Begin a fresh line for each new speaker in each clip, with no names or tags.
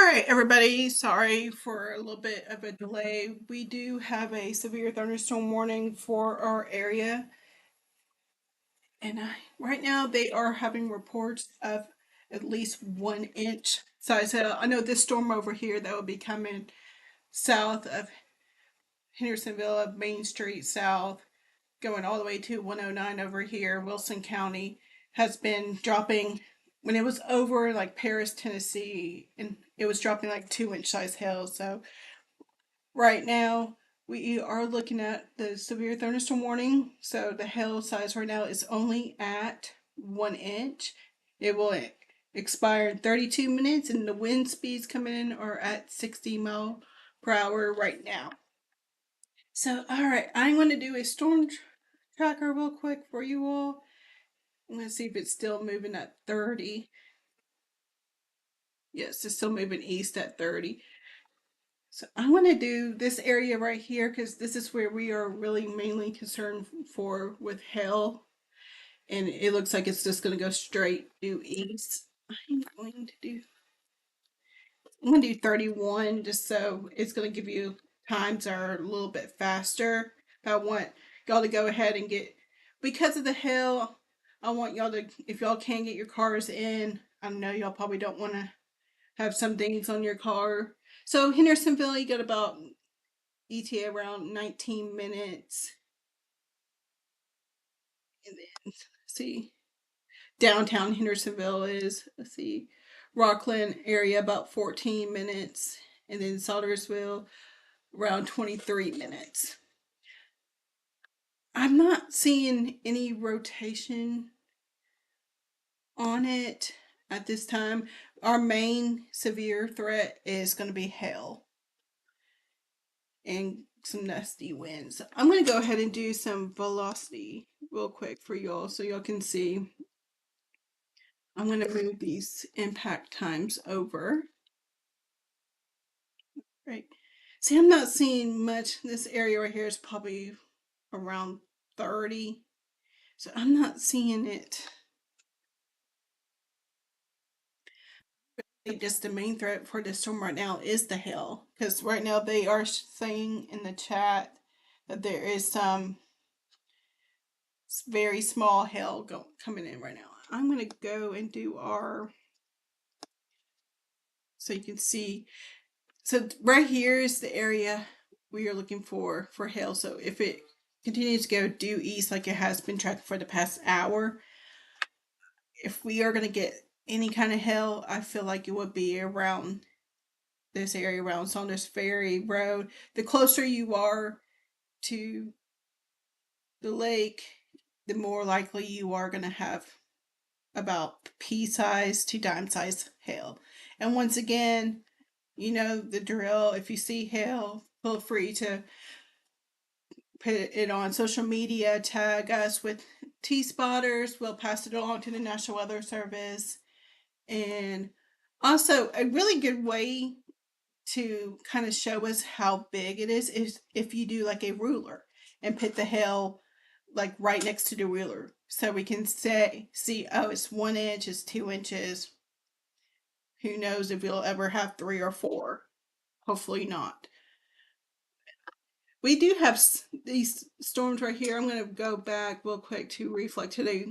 All right, everybody. Sorry for a little bit of a delay. We do have a severe thunderstorm warning for our area, and right now they are having reports of at least 1 inch size hail. I know this storm over here that will be coming south of Hendersonville, Main Street South, going all the way to 109 over here, Wilson County, has been dropping. When it was over like Paris, Tennessee, and it was dropping like 2 inch size hail. So right now, we are looking at the severe thunderstorm warning. So the hail size right now is only at 1 inch. It will expire in 32 minutes, and the wind speeds coming in are at 60 mph right now. So, all right, I'm going to do a storm tracker real quick for you all. I'm going to see if it's still moving at 30. Yes, it's still moving east at 30. So I want to do this area right here because this is where we are really mainly concerned for with hail. And it looks like it's just going to go straight due east. I'm going to do 31 just so it's going to give you times are a little bit faster. I want y'all to go ahead and get, because of the hail, I want y'all to, if y'all can get your cars in, I know y'all probably don't want to have some things on your car. So Hendersonville, you got about ETA around 19 minutes. And then, let's see, downtown Hendersonville is, let's see, Rockland area about 14 minutes. And then Saltersville around 23 minutes. I'm not seeing any rotation on it at this time. Our main severe threat is going to be hail and some nasty winds. I'm going to go ahead and do some velocity real quick for y'all so y'all can see. I'm going to move these impact times over. Right. See, I'm not seeing much. This area right here is probably around 30. So I'm not seeing it. Just the main threat for the storm right now is the hail. Because right now they are saying in the chat that there is some very small hail coming in right now. I'm going to go and do our, so you can see. So right here is the area we are looking for hail. So if it continues to go due east like it has been tracked for the past hour, if we are going to get any kind of hail, I feel like it would be around this area around Saunders Ferry Road. The closer you are to the lake, the more likely you are going to have about pea size to dime size hail. And once again, you know the drill. If you see hail, feel free to put it on social media, tag us with T-spotters. We'll pass it along to the National Weather Service. And also, a really good way to kind of show us how big it is if you do like a ruler and put the hail like right next to the ruler so we can see, oh, it's 1 inch, it's 2 inches. Who knows if you'll ever have 3 or 4? Hopefully not. We do have these storms right here. I'm going to go back real quick to reflect today.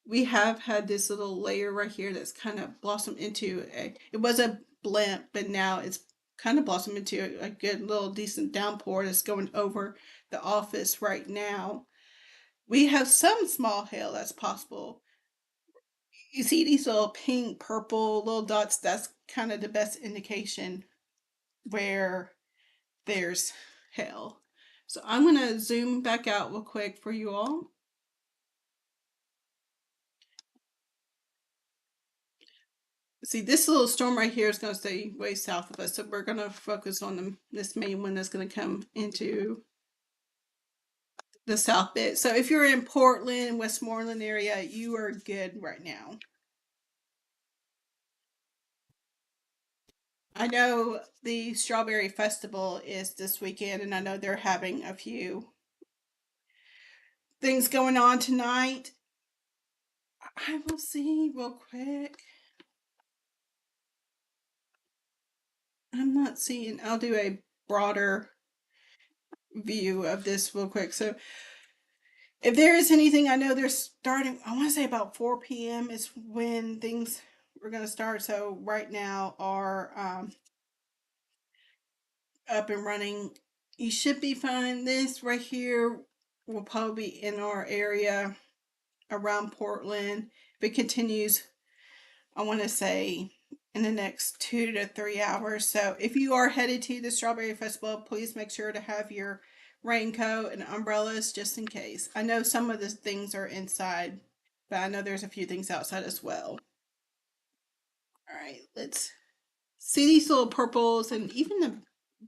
We have had this little layer right here that's kind of blossomed into it was a blimp, but now it's kind of blossomed into a good little decent downpour that's going over the office right now. We have some small hail that's possible. You see these little pink, purple little dots, that's kind of the best indication where there's hail. So I'm going to zoom back out real quick for you all. See, this little storm right here is going to stay way south of us, so we're going to focus on this main one that's going to come into the south bit. So if you're in Portland, Westmoreland area, you are good right now. I know the Strawberry Festival is this weekend, and I know they're having a few things going on tonight. I will see real quick. I'm not seeing, I'll do a broader view of this real quick. So if there is anything, I know they're starting, I want to say about 4 p.m. is when things are going to start. So right now are up and running. You should be fine. This right here will probably be in our area around Portland. If it continues, I want to say in the next 2 to 3 hours. So if you are headed to the Strawberry Festival, please make sure to have your raincoat and umbrellas just in case. I know some of the things are inside, but I know there's a few things outside as well. All right, let's see these little purples and even the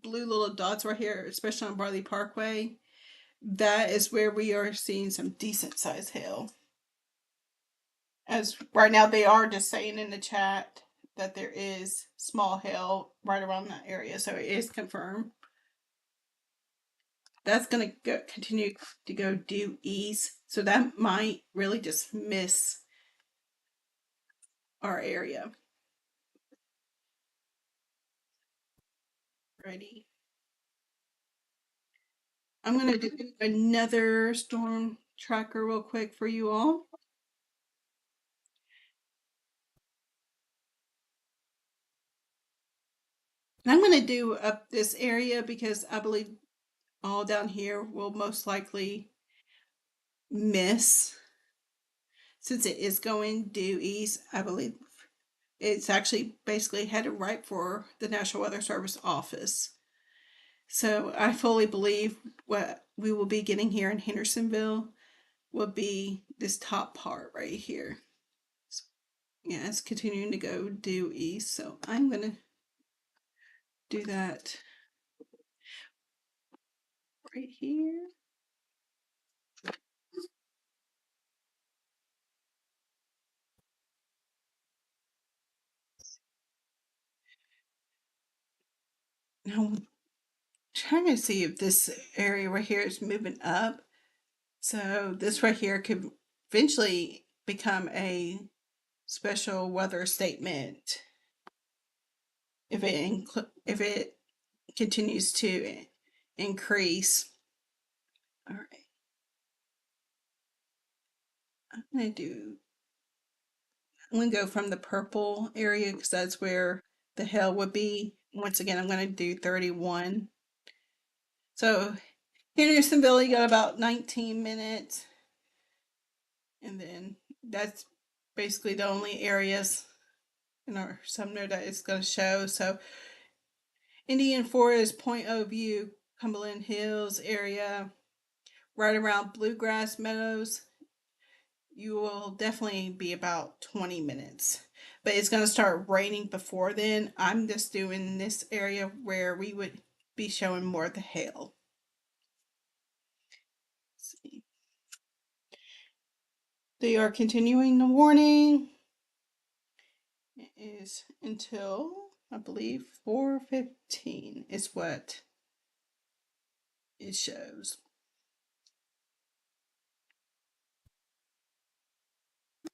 blue little dots right here, especially on Barley Parkway. That is where we are seeing some decent sized hail. As right now they are just saying in the chat that there is small hail right around that area, so it is confirmed. That's gonna continue to go due east, so that might really just miss our area. Ready? I'm gonna do another storm tracker real quick for you all. And I'm gonna do up this area because I believe all down here will most likely miss, since it is going due east. I believe it's actually basically headed right for the National Weather Service office. So I fully believe what we will be getting here in Hendersonville will be this top part right here. So, yeah, it's continuing to go due east. So I'm going to do that right here. Now I'm trying to see if this area right here is moving up. So this right here could eventually become a special weather statement if it continues to increase. All right, I'm gonna do. I'm gonna go from the purple area because that's where the hail would be. Once again, I'm gonna do 31. So Hendersonville, you got about 19 minutes, and then that's basically the only areas in our Sumner that it's gonna show. So Indian Forest, Point of View, Cumberland Hills area, right around Bluegrass Meadows, you will definitely be about 20 minutes. But it's going to start raining before then. I'm just doing this area where we would be showing more of the hail. Let's see. They are continuing the warning. It is until, I believe, 4:15 is what it shows.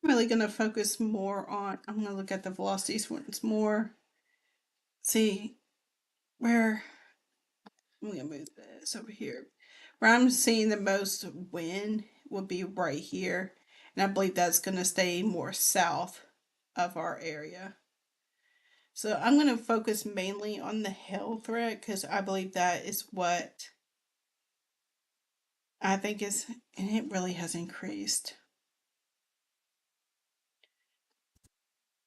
I'm really going to focus more on, I'm going to look at the velocities once more. See where, I'm going to move this over here. Where I'm seeing the most wind will be right here. And I believe that's going to stay more south of our area. So I'm going to focus mainly on the hail threat because I believe that is what I think is, and it really has increased.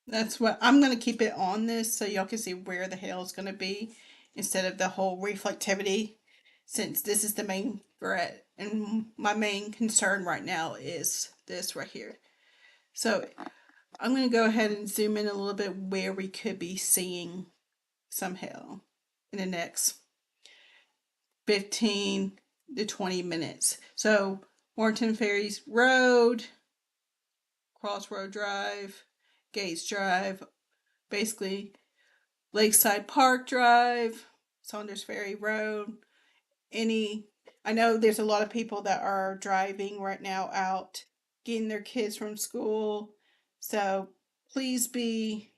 That's what I'm going to keep it on this so y'all can see where the hail is going to be instead of the whole reflectivity, since this is the main threat and my main concern right now is this right here. So I'm going to go ahead and zoom in a little bit where we could be seeing some hail in the next 15 to 20 minutes. So Warrenton Ferries Road, Crossroad Drive, Gates Drive, basically Lakeside Park Drive, Saunders Ferry Road, I know there's a lot of people that are driving right now out, getting their kids from school. So please be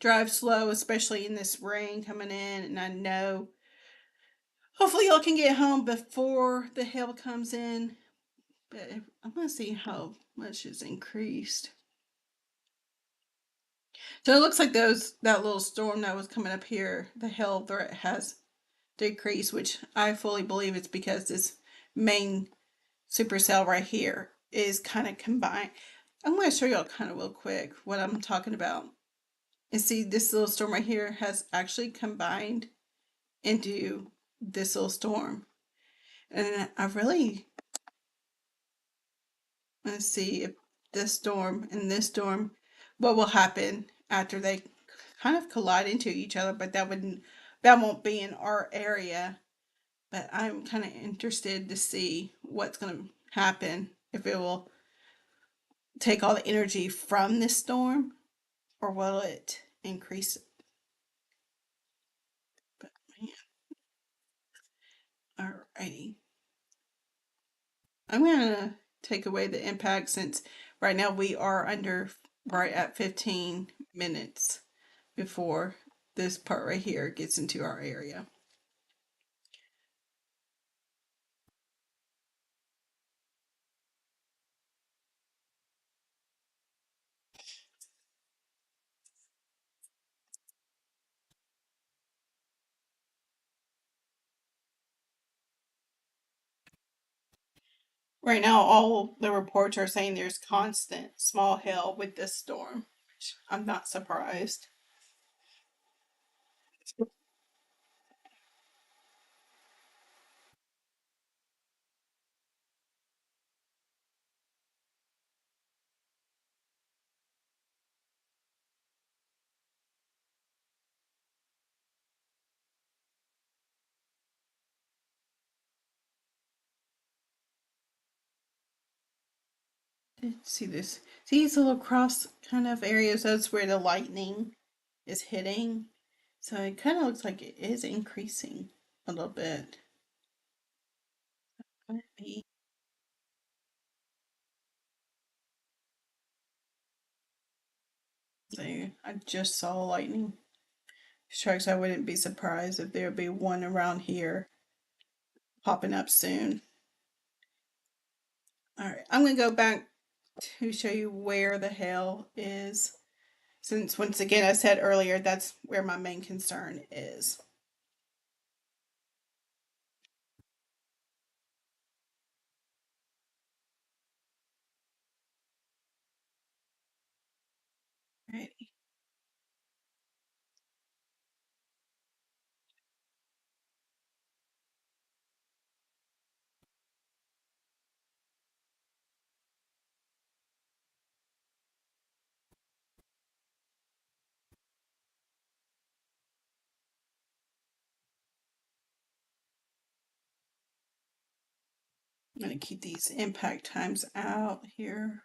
drive slow, especially in this rain coming in. And I know hopefully y'all can get home before the hail comes in. But I'm going to see how much it's increased. So it looks like that little storm that was coming up here, the hail threat has decreased, which I fully believe it's because this main supercell right here is kind of combined. I'm going to show y'all kind of real quick what I'm talking about. And see, this little storm right here has actually combined into this little storm. And I really want to see if this storm and this storm, what will happen after they kind of collide into each other, but that won't be in our area. But I'm kind of interested to see what's going to happen, if it will take all the energy from this storm or will it increase it. But man, alrighty. I'm gonna take away the impact since right now we are right at 15 minutes before this part right here gets into our area. Right now, all the reports are saying there's constant small hail with this storm, which I'm not surprised. See this? See these little cross kind of areas? That's where the lightning is hitting. So it kind of looks like it is increasing a little bit. Maybe. So I just saw lightning strikes. I wouldn't be surprised if there would be one around here popping up soon. All right, I'm going to go back to show you where the hail is. Since, once again, I said earlier, that's where my main concern is. All right. I'm going to keep these impact times out here.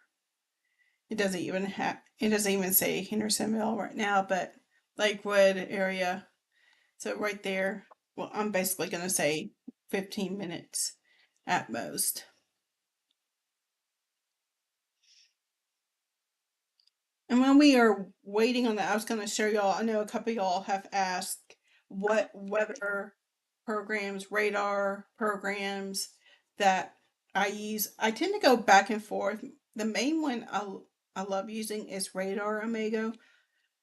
It doesn't even say Hendersonville right now, but Lakewood area. So right there, well, I'm basically going to say 15 minutes at most. And when we are waiting on that, I was going to show y'all. I know a couple of y'all have asked what weather programs, radar programs that I use. I tend to go back and forth. The main one I love using is Radar Omega.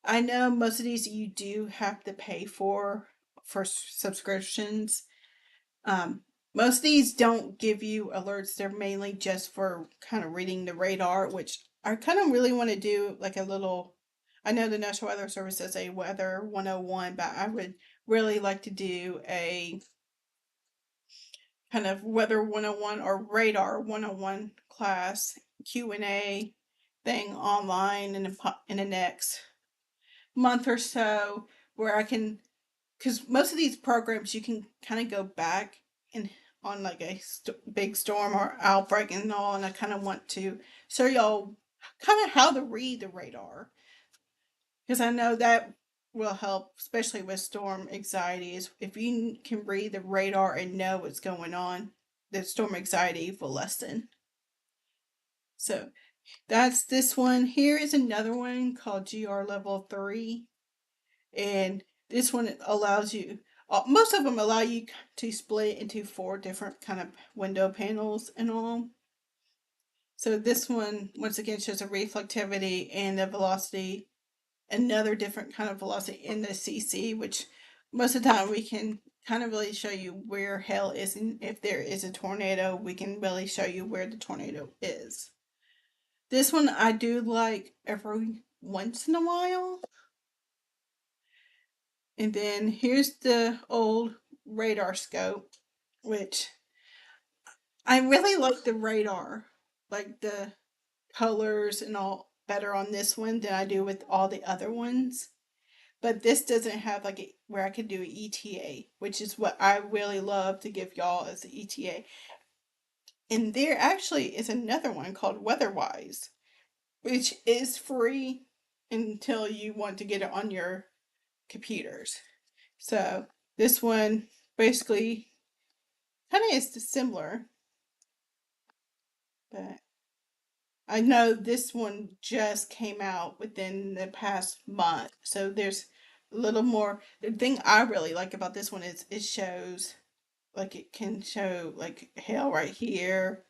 I know most of these you do have to pay for subscriptions. Um, Most of these don't give you alerts. They're mainly just for kind of reading the radar, which I kind of really want to do like a little. I know the National Weather Service does a Weather 101, but I would really like to do a kind of Weather 101 or Radar 101 class Q&A thing online in the next month or so, where I can, because most of these programs you can kind of go back and on like a big storm or outbreak and all, and I kind of want to show y'all kind of how to read the radar, because I know that will help, especially with storm anxieties. If you can read the radar and know what's going on, the storm anxiety will lessen. So that's this one. Here is another one called GR Level 3. And this one allows you, most of them allow you to split into 4 different kind of window panels and all. So this one, once again, shows a reflectivity and the velocity, another different kind of velocity in the CC, which most of the time we can kind of really show you where hail is. And if there is a tornado, we can really show you where the tornado is. This one I do like every once in a while. And then here's the old radar scope, which I really like the radar, like the colors and all better on this one than I do with all the other ones. But this doesn't have like where I could do an ETA, which is what I really love to give y'all as an ETA. And there actually is another one called Weatherwise, which is free until you want to get it on your computers. So this one basically kind of is similar, but I know this one just came out within the past month, so there's a little more. The thing I really like about this one is it shows, like, it can show like hail right here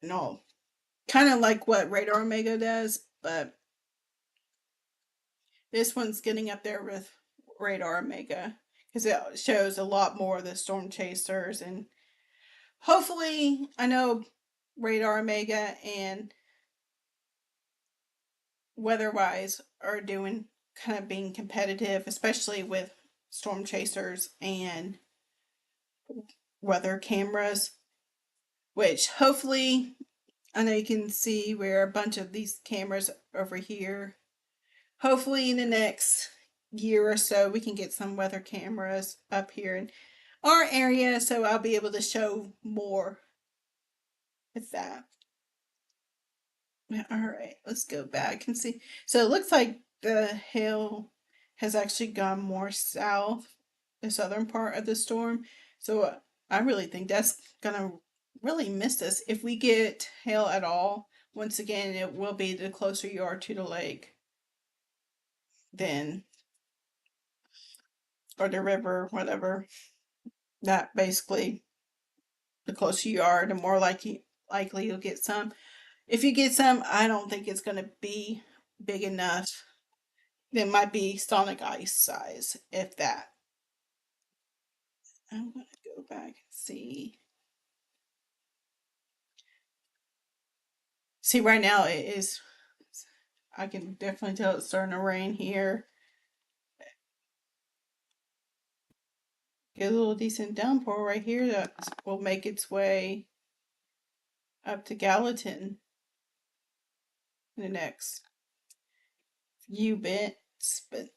and all, kind of like what Radar Omega does, but this one's getting up there with Radar Omega because it shows a lot more of the storm chasers. And hopefully, I know Radar Omega and Weatherwise are doing kind of being competitive, especially with storm chasers and weather cameras, which hopefully, I know you can see where a bunch of these cameras over here. Hopefully, in the next year or so, we can get some weather cameras up here in our area, so I'll be able to show more with that. All right, let's go back and see. So it looks like the hail has actually gone more south, the southern part of the storm. So I really think that's gonna really miss us if we get hail at all. Once again, it will be the closer you are to the lake, then, or the river, whatever. That basically, the closer you are, the more likely you'll get some. If you get some, I don't think it's gonna be big enough. It might be sonic ice size, if that. I'm gonna go back and see. See, right now it is. I can definitely tell it's starting to rain here. Get a little decent downpour right here that will make its way up to Gallatin in the next few bits. But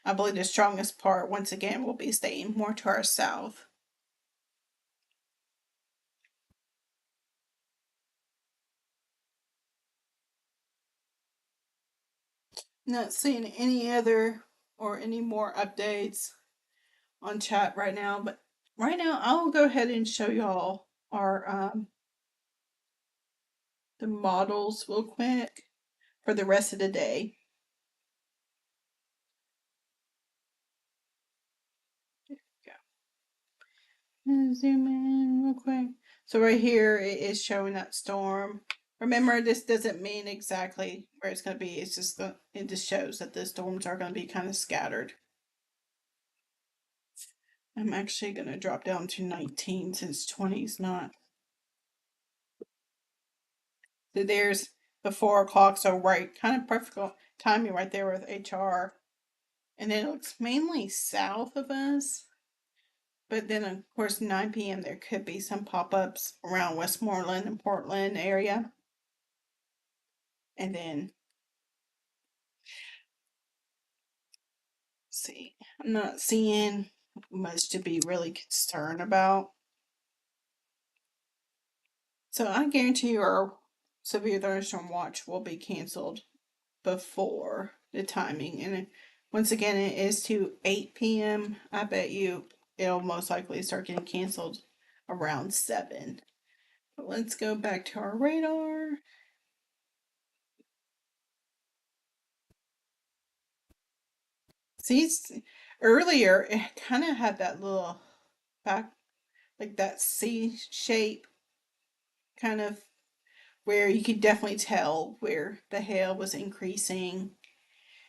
I believe the strongest part, once again, will be staying more to our south. Not seeing any other or any more updates on chat right now, but right now I'll go ahead and show y'all our the models real quick for the rest of the day. Zoom in real quick. So right here it is showing that storm. Remember, this doesn't mean exactly where it's going to be. It's just it just shows that the storms are going to be kind of scattered. I'm actually going to drop down to 19 since 20 is not. So there's the 4 o'clock. So right, kind of perfect timing right there with HR. And then it looks mainly south of us. But then, of course, 9 p.m. there could be some pop-ups around Westmoreland and Portland area. And then, see, I'm not seeing much to be really concerned about. So I guarantee you our severe thunderstorm watch will be canceled before the timing. And once again, it is to 8 p.m. I bet you it'll most likely start getting canceled around 7. But let's go back to our radar. See, earlier it kind of had that little back, like that C shape, kind of where you could definitely tell where the hail was increasing.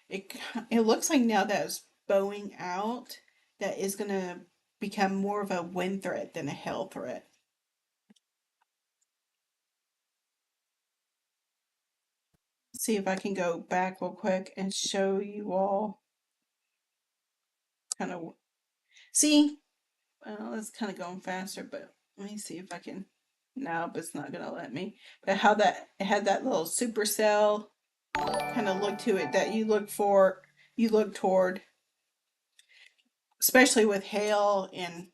It it looks like now that it's bowing out, that is gonna become more of a wind threat than a hail threat. See if I can go back real quick and show you all kind of see. Well, it's kind of going faster, but let me see if I can. No, but it's not gonna let me. But how that it had that little supercell kind of look to it that you look for, you look toward, especially with hail and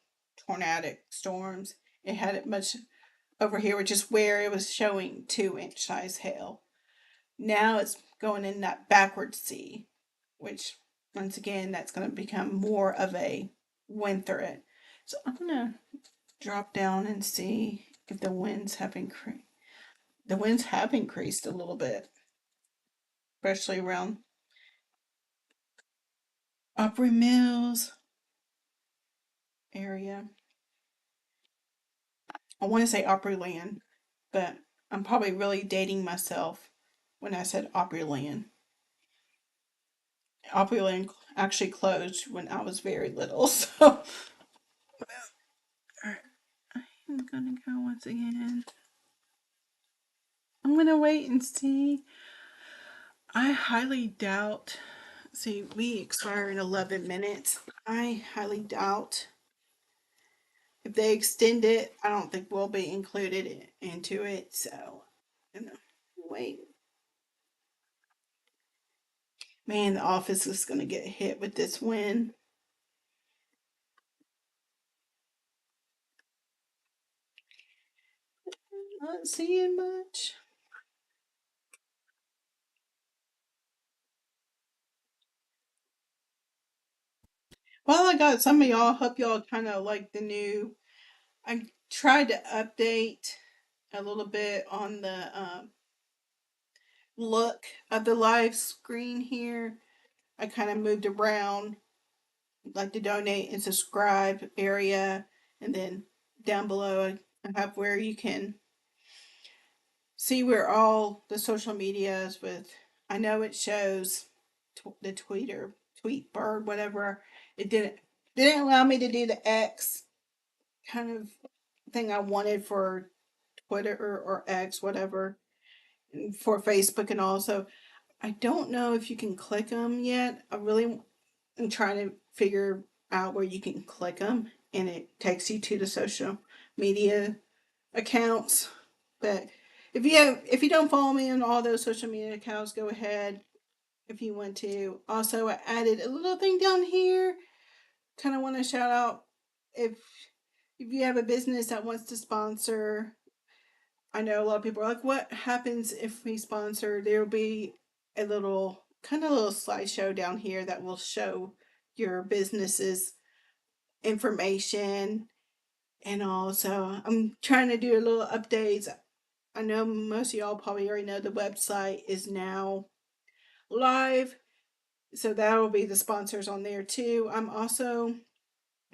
tornadic storms. It had it much over here, which is where it was showing 2-inch size hail. Now it's going in that backward C, which once again, that's going to become more of a wind threat. So I'm going to drop down and see if the winds have increased. The winds have increased a little bit, especially around Opry Mills area. I want to say Opryland, but I'm probably really dating myself when I said Opryland. Opryland actually closed when I was very little, so alright, I'm gonna go once again. I'm gonna wait and see. I highly doubt. See, we expire in 11 minutes. I highly doubt if they extend it. I don't think we'll be included into it. So, you know, wait. Man, the office is gonna get hit with this wind. Not seeing much. Well, I got some of y'all. Hope y'all kind of like the new. I tried to update a little bit on the look of the live screen here. I kind of moved around, like the donate and subscribe area, and then down below I have where you can see where all the social medias with. I know it shows the tweet bird, whatever. It didn't allow me to do the X kind of thing I wanted for Twitter or X, whatever, for Facebook and all. So I don't know if you can click them yet. I really am trying to figure out where you can click them and it takes you to the social media accounts. But if you don't follow me on all those social media accounts, go ahead if you want to. Also, I added a little thing down here. Kind of want to shout out if you have a business that wants to sponsor. I know a lot of people are like, what happens if we sponsor? There will be a little kind of little slideshow down here that will show your business's information and all. So I'm trying to do a little updates. I know most of y'all probably already know the website is now live. So that will be the sponsors on there too. I'm also,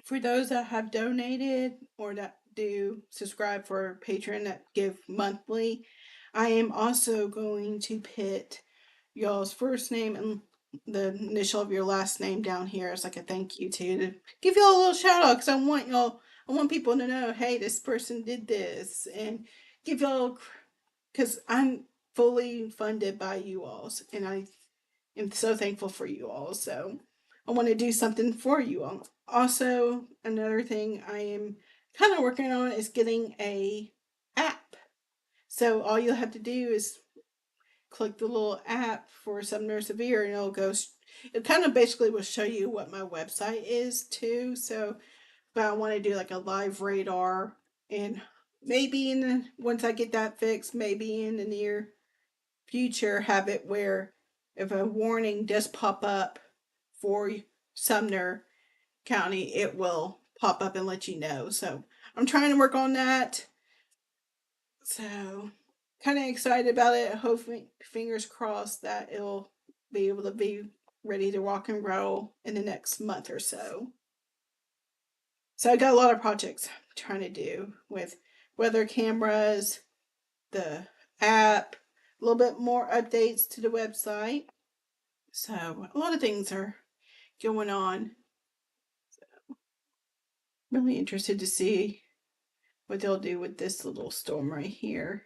for those that have donated or that do subscribe for Patreon that give monthly, I am also going to put y'all's first name and the initial of your last name down here as like a thank you to give y'all a little shout out because I want people to know, hey, this person did this and give y'all because I'm fully funded by you all and I am so thankful for you all. So I want to do something for you all. Also, another thing I am kind of working on is getting a app. So all you'll have to do is click the little app for Sumner Severe and it'll go. It kind of basically will show you what my website is too. So, but I want to do like a live radar and maybe once I get that fixed, maybe in the near future have it where if a warning does pop up for Sumner County, it will pop up and let you know. So I'm trying to work on that. So kind of excited about it. Hopefully, fingers crossed that it'll be able to be ready to rock and roll in the next month or so. So I got a lot of projects I'm trying to do with weather cameras, the app, a little bit more updates to the website. So a lot of things are going on. Really interested to see what they'll do with this little storm right here.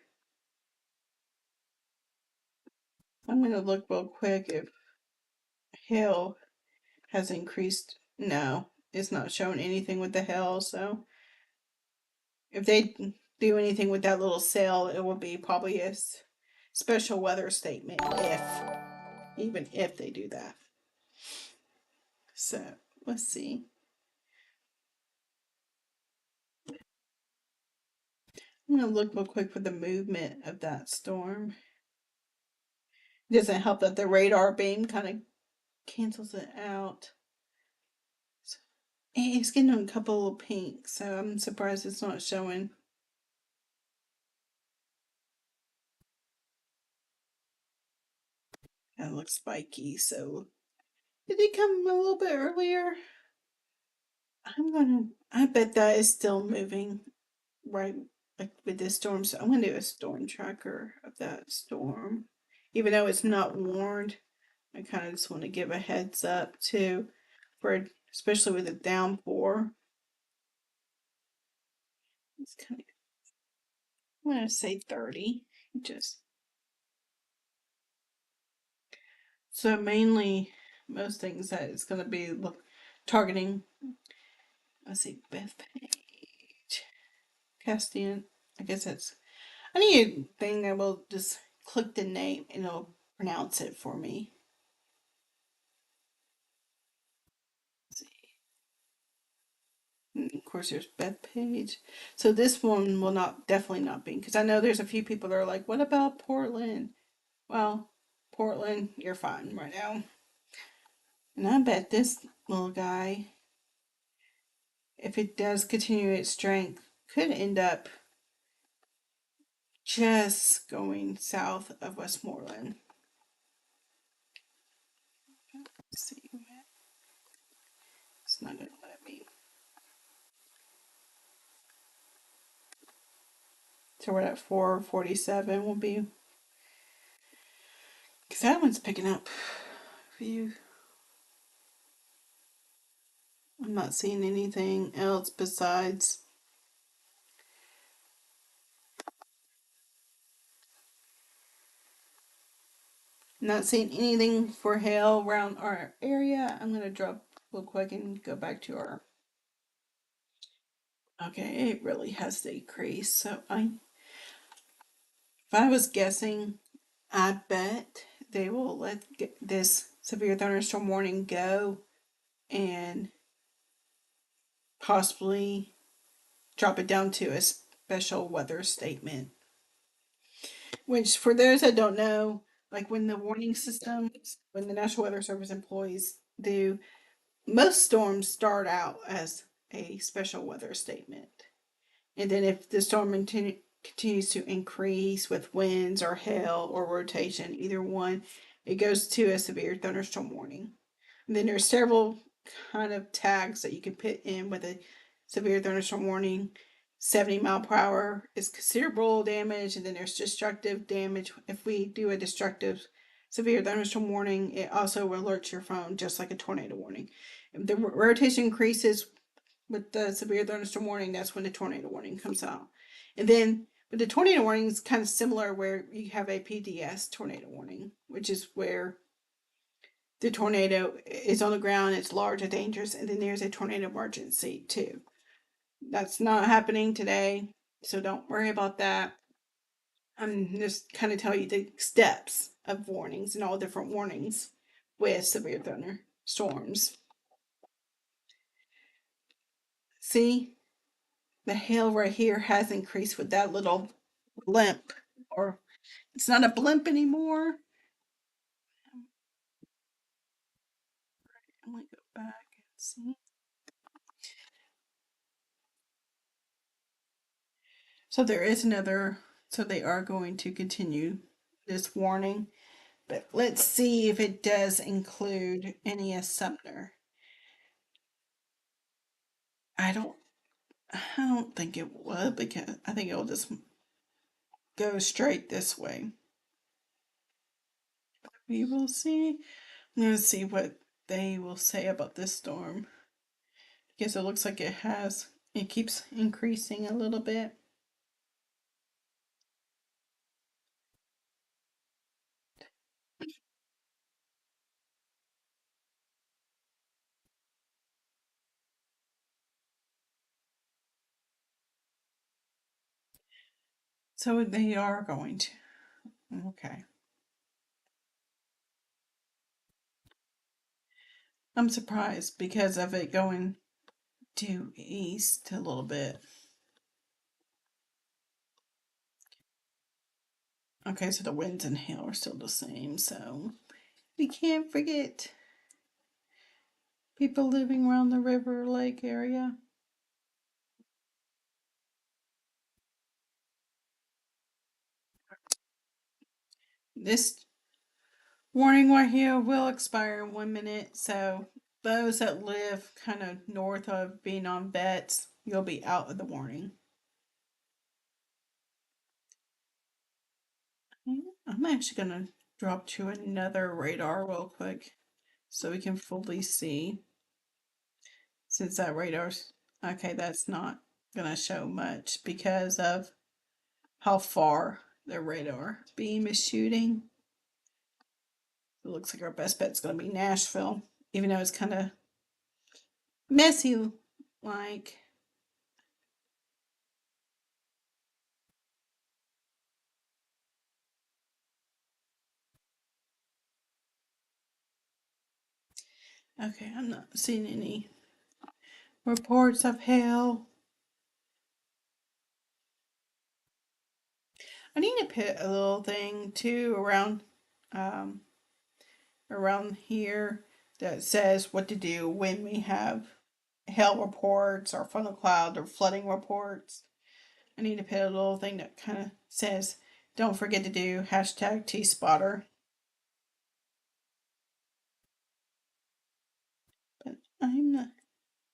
I'm going to look real quick if hail has increased. No, it's not showing anything with the hail. So if they do anything with that little cell, it will be probably a special weather statement even if they do that. So let's see. I'm going to look real quick for the movement of that storm. It doesn't help that the radar beam kind of cancels it out. So, it's getting a couple of pinks, so I'm surprised it's not showing. That looks spiky, so did it come a little bit earlier? I bet that is still moving right like with this storm. So I'm gonna do a storm tracker of that storm. Even though it's not warned, I kind of just want to give a heads up too, for especially with the downpour. It's kind of, I'm gonna say 30. Just so mainly most things that it's gonna be targeting. Let's see, Beth Page, Castian. I guess that's. I need a thing that will just click the name and it'll pronounce it for me. Let's see. And of course, there's Beth Page. So this one will not definitely not be because I know there's a few people that are like, "What about Portland?" Well, Portland, you're fine right now. And I bet this little guy, if it does continue its strength, could end up just going south of Westmoreland. Let's see. It's not going to let me. So we're at 447 will be. Because that one's picking up. View. I'm not seeing anything else besides. Not seeing anything for hail around our area. I'm going to drop real quick and go back to our. Okay, it really has decreased. So if I was guessing, I bet they will let this severe thunderstorm warning go and possibly drop it down to a special weather statement. Which, for those that don't know, like when the warning systems, when the National Weather Service employees do, most storms start out as a special weather statement. And then if the storm continues to increase with winds or hail or rotation, either one, it goes to a severe thunderstorm warning. And then there's several kind of tags that you can put in with a severe thunderstorm warning. 70 mile per hour is considerable damage, and then there's destructive damage. If we do a destructive severe thunderstorm warning, it also alerts your phone just like a tornado warning. If the rotation increases with the severe thunderstorm warning, that's when the tornado warning comes out. And then with the tornado warning, it's kind of similar where you have a PDS tornado warning, which is where the tornado is on the ground, it's large and dangerous, and then there's a tornado emergency too. That's not happening today, so don't worry about that. I'm just kind of tell you the steps of warnings and all different warnings with severe thunderstorms. See, the hail right here has increased with that little blimp, or it's not a blimp anymore. I'm gonna go back and see. So there is another, so they are going to continue this warning. But let's see if it does include NES Sumner. I don't I don't think it would, because I think it'll just go straight this way. We will see. I'm going to see what they will say about this storm, because it looks like it keeps increasing a little bit. So they are going to. Okay. I'm surprised because of it going due east a little bit. Okay, so the winds and hail are still the same, so we can't forget people living around the river lake area. This warning right here will expire in 1 minute, so those that live kind of north of being on vets, you'll be out of the warning. I'm actually going to drop to another radar real quick so we can fully see. Since that radar's okay, that's not going to show much because of how far the radar beam is shooting. It looks like our best bet's going to be Nashville, even though it's kind of messy. Like, okay, I'm not seeing any reports of hail. I need to put a little thing too um, around here that says what to do when we have hail reports or funnel cloud or flooding reports. I need to put a little thing that kind of says, don't forget to do hashtag T-spotter. But I'm not,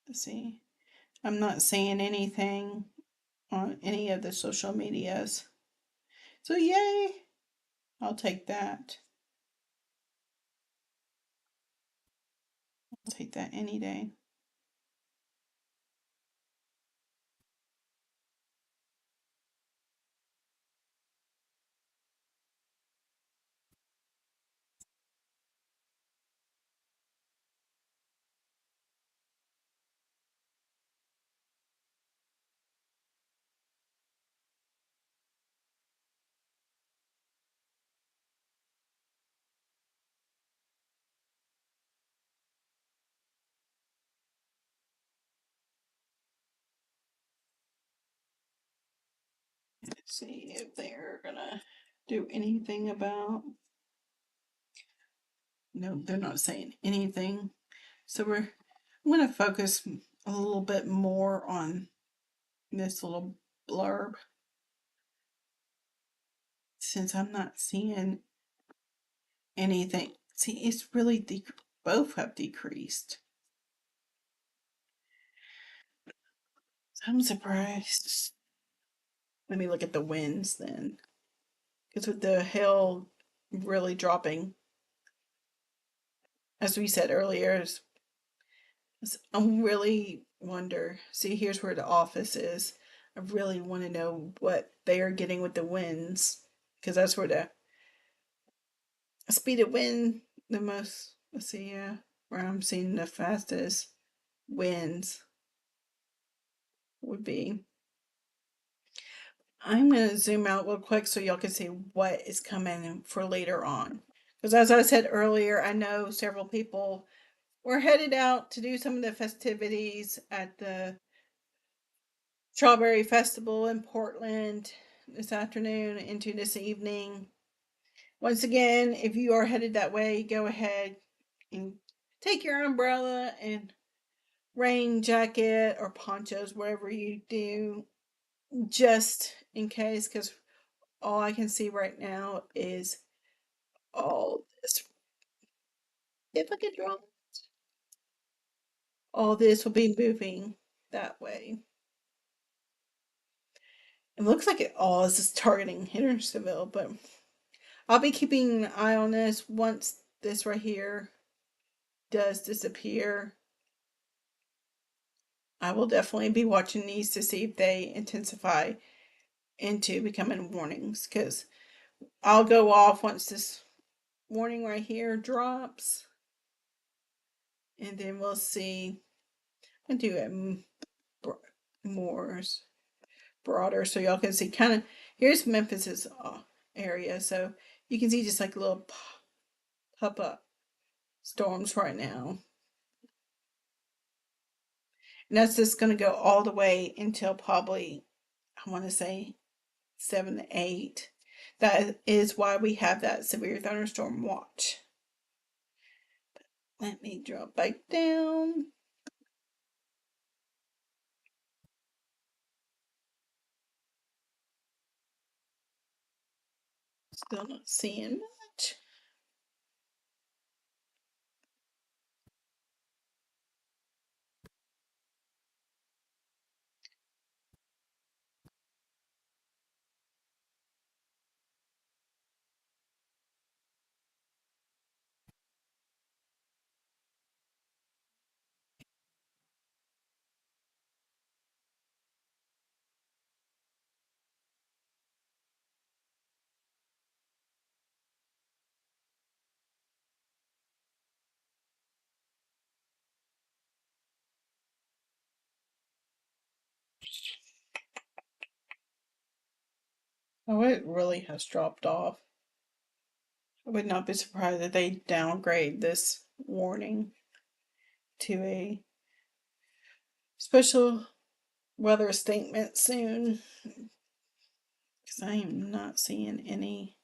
let's see, I'm not seeing anything on any of the social medias. So yay, I'll take that. I'll take that any day. Let's see if they're gonna do anything about. No, they're not saying anything. So I'm gonna focus a little bit more on this little blurb since I'm not seeing anything. See, it's really both have decreased. So I'm surprised. Let me look at the winds then, because with the hail really dropping, as we said earlier, I really wonder. See, here's where the office is. I really want to know what they are getting with the winds, because that's where the speed of wind the most. Let's see, yeah, where I'm seeing the fastest winds would be. I'm going to zoom out real quick so y'all can see what is coming for later on. Because as I said earlier, I know several people were headed out to do some of the festivities at the Strawberry Festival in Portland this afternoon into this evening. Once again, if you are headed that way, go ahead and take your umbrella and rain jacket or ponchos, whatever you do, just in case, because all I can see right now is all this, if I get drawn, all this will be moving that way. It looks like it all is just targeting Hendersonville, but I'll be keeping an eye on this once this right here does disappear. I will definitely be watching these to see if they intensify into becoming warnings, because I'll go off once this warning right here drops, and then we'll see. I'll do it more broader so y'all can see kind of. Here's Memphis's area, so you can see just like little pop up storms right now. And that's just going to go all the way until probably, I want to say, 7 to 8. That is why we have that severe thunderstorm watch. Let me drop back down. Still not seeing much. Oh, it really has dropped off. I would not be surprised if they downgrade this warning to a special weather statement soon, because I am not seeing any.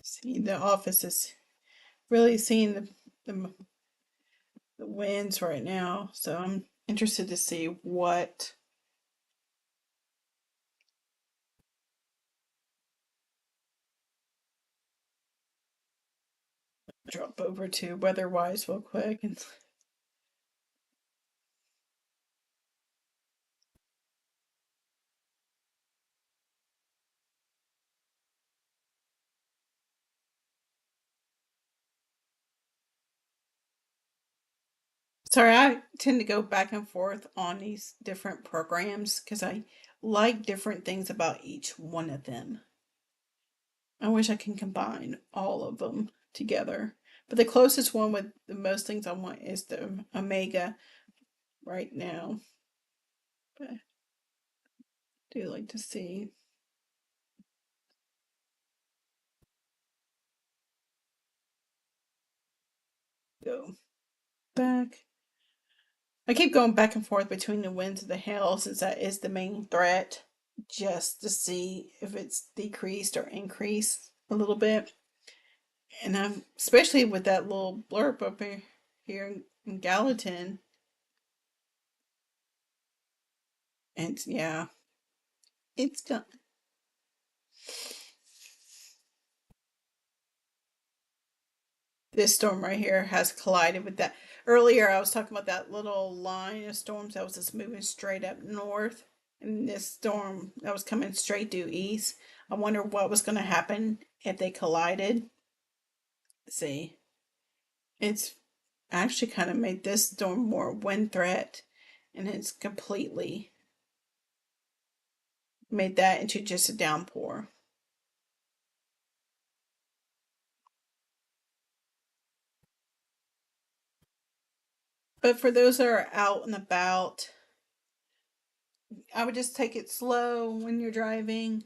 See, the office is really seeing the, the winds right now, so I'm interested to see what drop over to weather-wise real quick. And sorry, I tend to go back and forth on these different programs because I like different things about each one of them. I wish I can combine all of them together. But the closest one with the most things I want is the Omega right now. But I do like to see. Go back. I keep going back and forth between the winds and the hail since that is the main threat, just to see if it's decreased or increased a little bit. And I'm especially with that little blurb up here in Gallatin. And yeah, it's got this storm right here has collided with that. Earlier, I was talking about that little line of storms that was just moving straight up north. And this storm that was coming straight due east. I wonder what was going to happen if they collided. See, it's actually kind of made this storm more wind threat, and it's completely made that into just a downpour. But for those that are out and about, I would just take it slow when you're driving,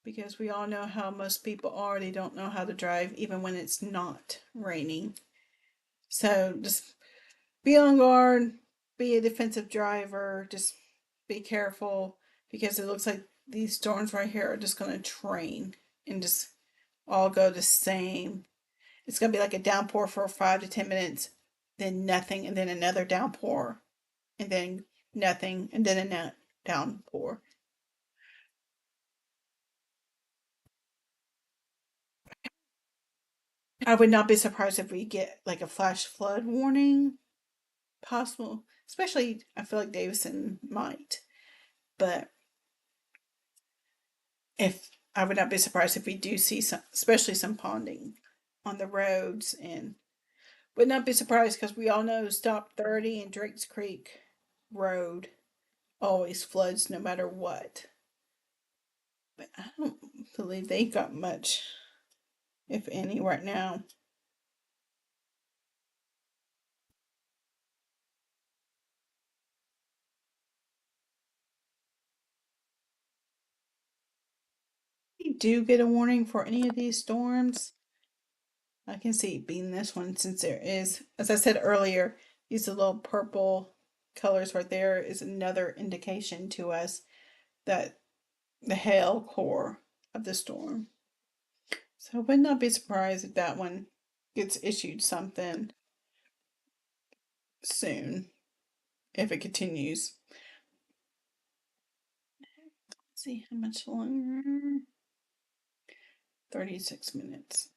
because we all know how most people are. They don't know how to drive even when it's not raining. So just be on guard, be a defensive driver, just be careful, because it looks like these storms right here are just going to train and just all go the same. It's going to be like a downpour for 5 to 10 minutes, then nothing, and then another downpour, and then nothing, and then downpour. I would not be surprised if we get like a flash flood warning possible, especially I feel like Davison might. But if I would not be surprised if we do see some, especially some ponding on the roads, and would not be surprised because we all know Stop 30 and Drake's Creek Road always floods no matter what. But I don't believe they got much, if any, right now. We do get a warning for any of these storms. I can see it being this one since there is, as I said earlier, these little purple colors right there is another indication to us that the hail core of the storm. So I would not be surprised if that one gets issued something soon if it continues. Let's see how much longer. 36 minutes.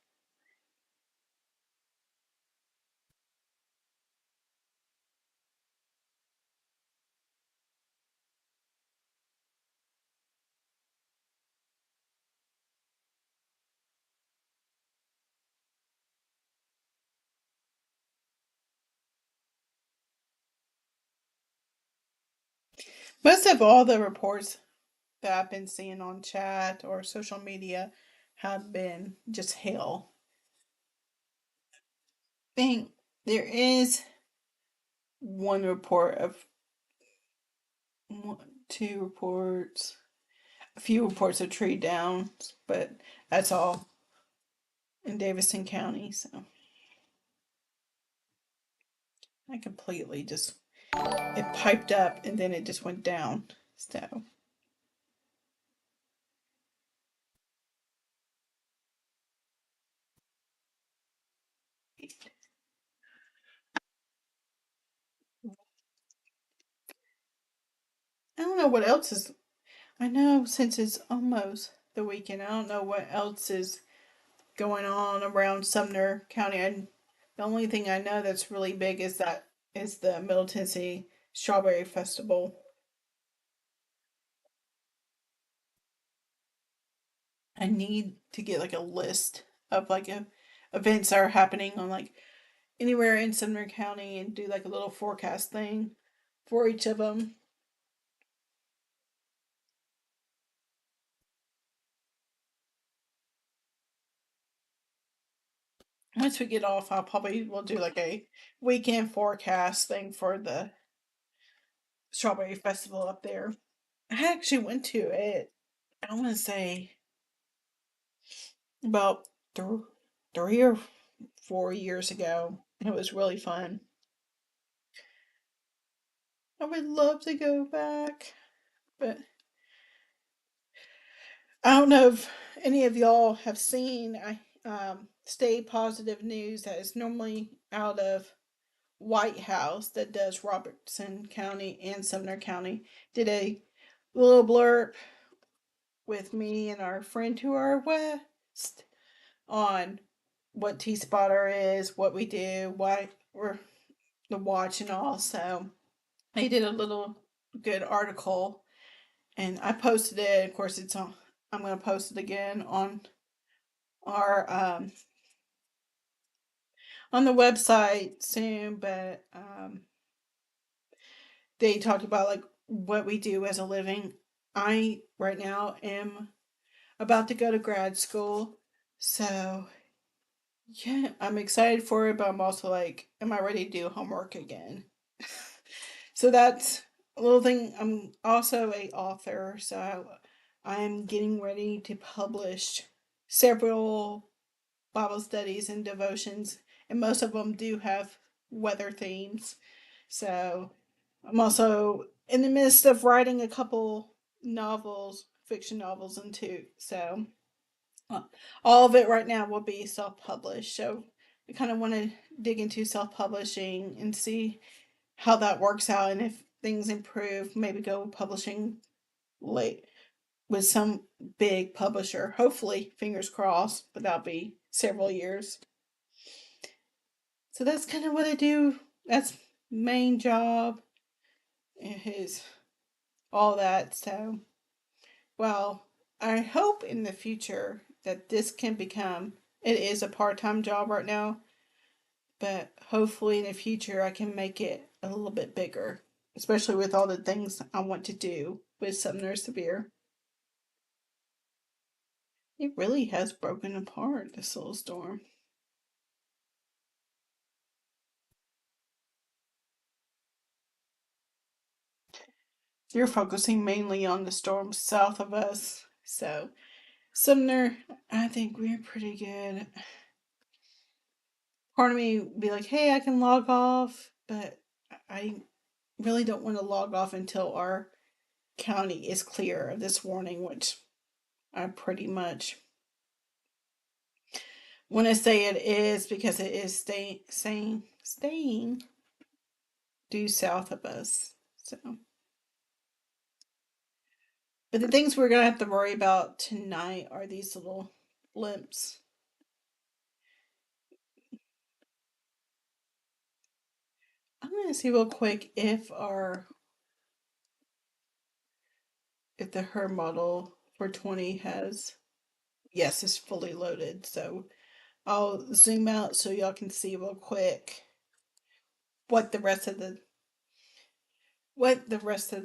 Most of all the reports that I've been seeing on chat or social media have been just hail. I think there is one report of one, two reports, a few reports of tree downs, but that's all in Davidson County. So I completely just, it piped up and then it just went down. So I don't know what else is. I know since it's almost the weekend, I don't know what else is going on around Sumner County. And the only thing I know that's really big is the Middle Tennessee Strawberry Festival. I need to get like a list of events that are happening on like anywhere in Sumner County and do like a little forecast thing for each of them. Once we get off, I'll probably will do like a weekend forecast thing for the Strawberry Festival up there. I actually went to it. I want to say about 3 or 4 years ago. It was really fun. I would love to go back, but I don't know if any of y'all have seen. I Stay Positive News that is normally out of White House that does Robertson County and Sumner County did a little blurb with me and our friend to our west on what T Spotter is, what we do, why we're the watch, and all. So they did a little good article, and I posted it. Of course, it's on. I'm going to post it again our on the website soon. But they talked about like what we do as a living. I right now am about to go to grad school, so yeah, I'm excited for it. But I'm also like, am I ready to do homework again? So that's a little thing. I'm also a author, so I'm getting ready to publish several Bible studies and devotions, and most of them do have weather themes. So I'm also in the midst of writing a couple novels, fiction novels, and two. So uh, all of it right now will be self published. So I kind of want to dig into self publishing and see how that works out, and if things improve, maybe go publishing late with some big publisher. Hopefully, fingers crossed, but that'll be several years. So that's kind of what I do. That's main job is all that. So, well, I hope in the future that this can become, it is a part-time job right now, but hopefully in the future I can make it a little bit bigger, especially with all the things I want to do with Sumner Severe. It really has broken apart, this little storm. You're focusing mainly on the storms south of us. So, Sumner, I think we're pretty good. Part of me would be like, hey, I can log off, but I really don't want to log off until our county is clear of this warning, which I pretty much want to say it is, because it is staying due south of us. So, but the things we're gonna have to worry about tonight are these little blimps. I'm gonna see real quick if the her model for 20 has, yes, it's fully loaded. So I'll zoom out so y'all can see real quick what the rest of the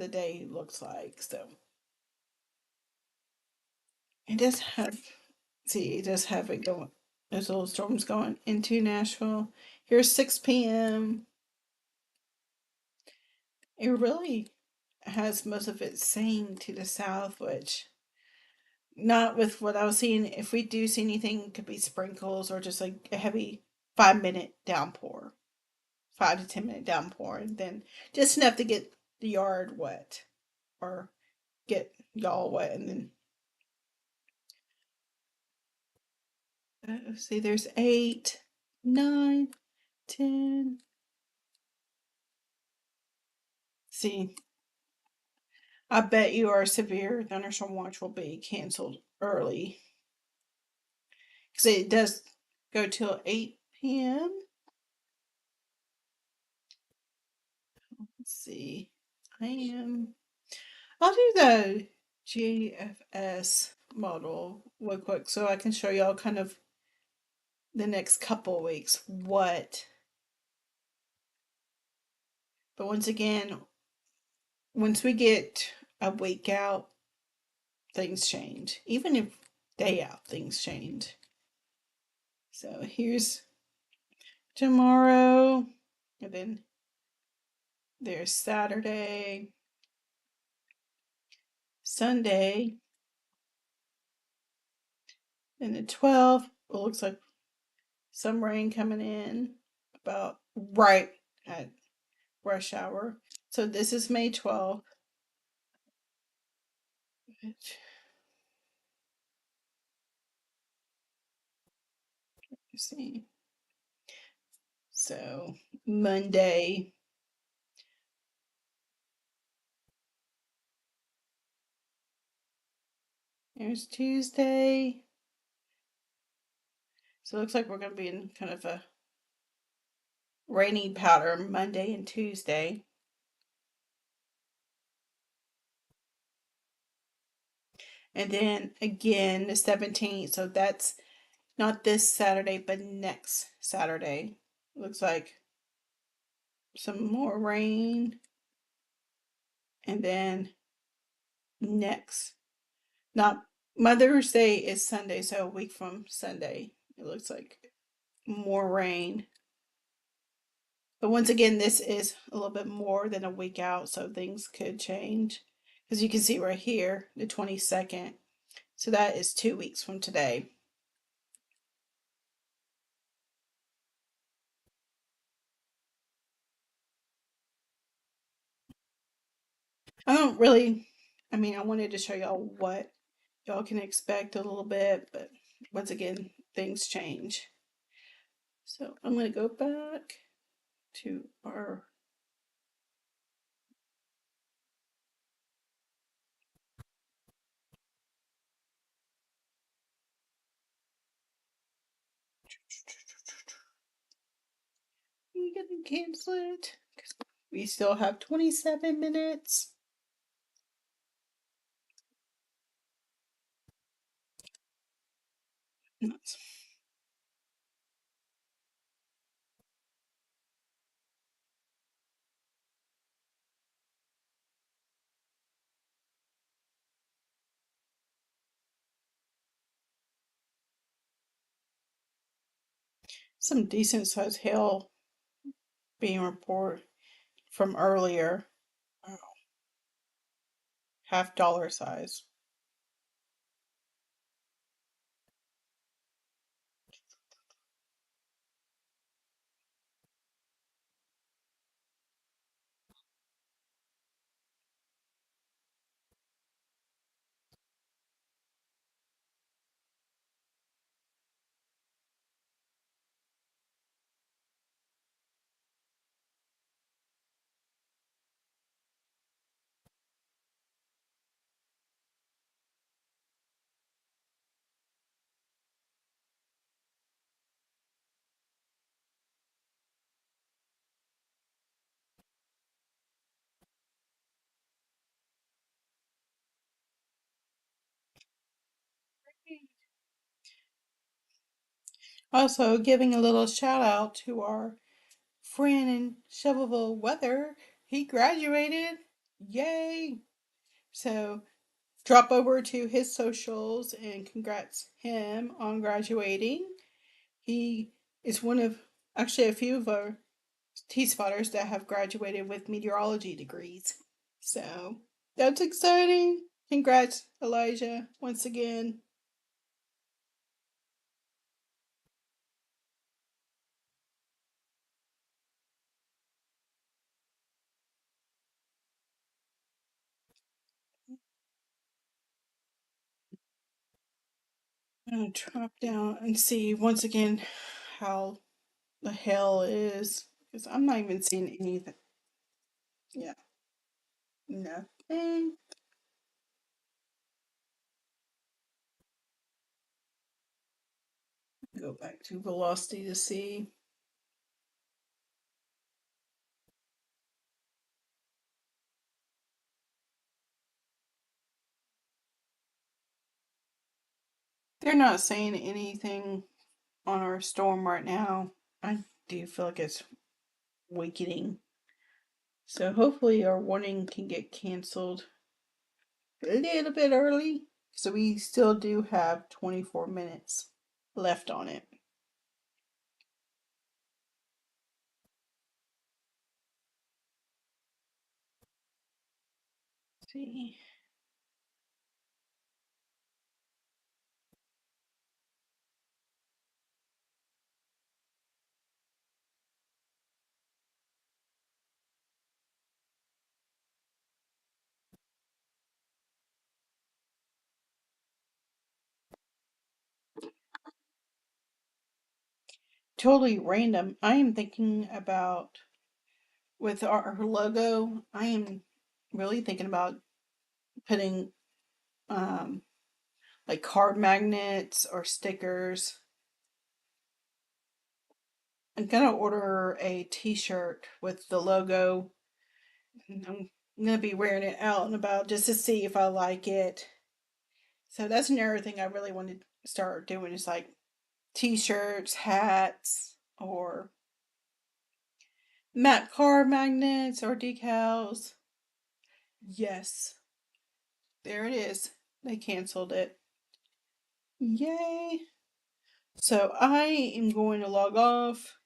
day looks like. So it does have, see, it does have it going. There's little storms going into Nashville. Here's 6 p.m. It really has most of it same to the south, which not with what I was seeing. If we do see anything, it could be sprinkles or just like a heavy 5 minute downpour, 5 to 10 minute downpour, and then just enough to get the yard wet or get y'all wet. And then let's see, there's 8, 9, 10. See, I bet you our severe thunderstorm watch will be canceled early because it does go till 8 p.m. Let's see. I am. I'll do the GFS model real quick so I can show y'all kind of the next couple weeks what. But once again, once we get a week out, things change. Even if day out, things change. So here's tomorrow, and then there's Saturday, Sunday, and the 12th. It looks like some rain coming in about right at rush hour. So this is May 12th. Let's see. So Monday. There's Tuesday. So it looks like we're going to be in kind of a rainy pattern Monday and Tuesday. And then again the 17th. So that's not this Saturday, but next Saturday. Looks like some more rain. And then next, not Mother's Day is Sunday, so a week from Sunday. It looks like more rain. But once again, this is a little bit more than a week out, so things could change. As you can see right here, the 22nd. So that is 2 weeks from today. I don't really, I mean, I wanted to show y'all what y'all can expect a little bit, but once again, things change. So I'm going to go back to our you gonna cancel it? Because we still have 27 minutes. Some decent sized hail being reported from earlier. Oh, half dollar size. Also, giving a little shout out to our friend in Shovelville Weather. He graduated. Yay! So, drop over to his socials and congrats him on graduating. He is one of actually a few of our T spotters that have graduated with meteorology degrees. So, that's exciting. Congrats, Elijah, once again. I'm gonna drop down and see once again how the hell is because I'm not even seeing anything. Yeah, nothing. Go back to velocity to see. They're not saying anything on our storm right now. I do feel like it's weakening. So hopefully our warning can get canceled a little bit early. So we still do have 24 minutes left on it. Let's see. Totally random. I am thinking about with our logo, I am really thinking about putting um like card magnets or stickers. I'm gonna order a t-shirt with the logo. And I'm gonna be wearing it out and about just to see if I like it. So that's another thing I really want to start doing is like t-shirts, hats, or matte card magnets or decals. Yes, there it is. They canceled it. Yay. So I am going to log off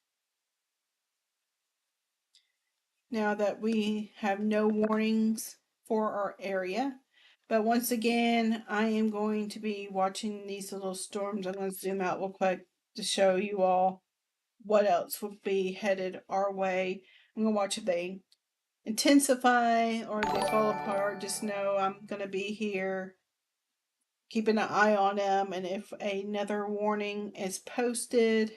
now that we have no warnings for our area. But once again, I am going to be watching these little storms. I'm going to zoom out real quick to show you all what else would be headed our way. I'm going to watch if they intensify or if they fall apart. Just know I'm going to be here keeping an eye on them. And if another warning is posted,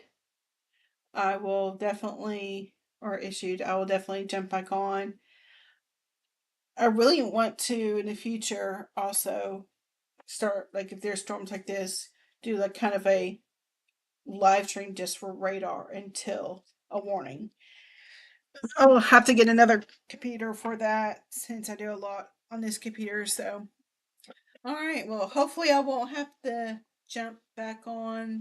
I will definitely, or issued, I will definitely jump back on. I really want to in the future also start, like, if there's storms like this, do like kind of a live stream just for radar until a warning. I'll have to get another computer for that since I do a lot on this computer. So, all right. Well, hopefully, I won't have to jump back on